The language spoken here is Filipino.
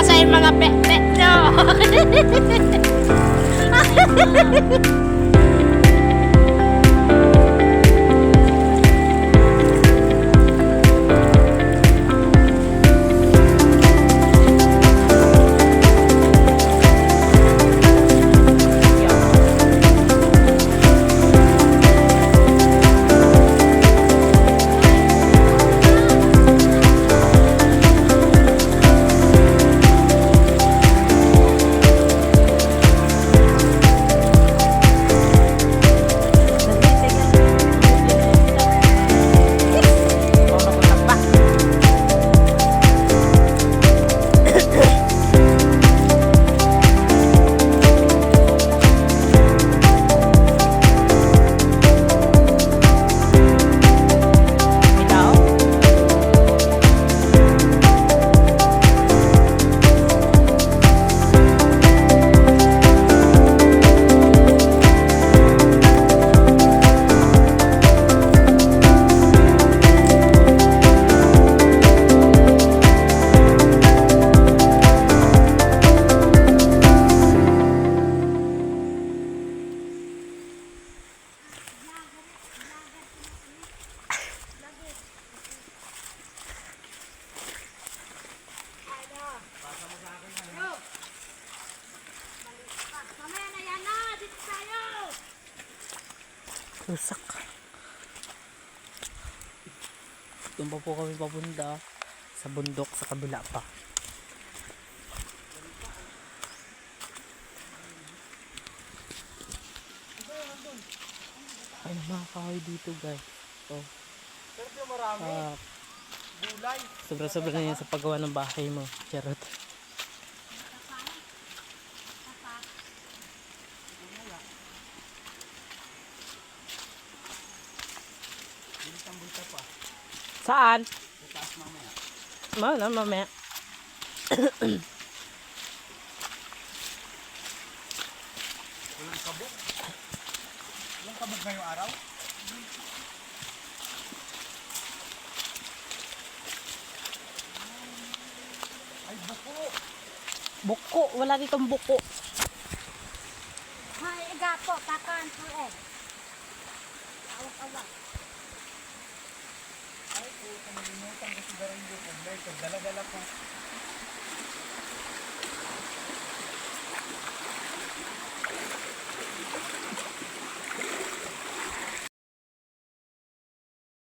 sa mga pet-pet nyo. Rusak. Doon pa po kami papunta sa bundok sa kabila pa. Ay, mga kahoy dito guys. So, sobra-sobra na yan sa paggawa ng bahay mo. Charot. Saan? Mamaya. Walang kabog. Walang kabog ngayong araw. Ay, buko. Buko. Wala ditong buko. Hay, gapo, takan po eh. Awak-awak. Ay, po, kamalimutan ko sigarilyo ko. Dala-dala ko.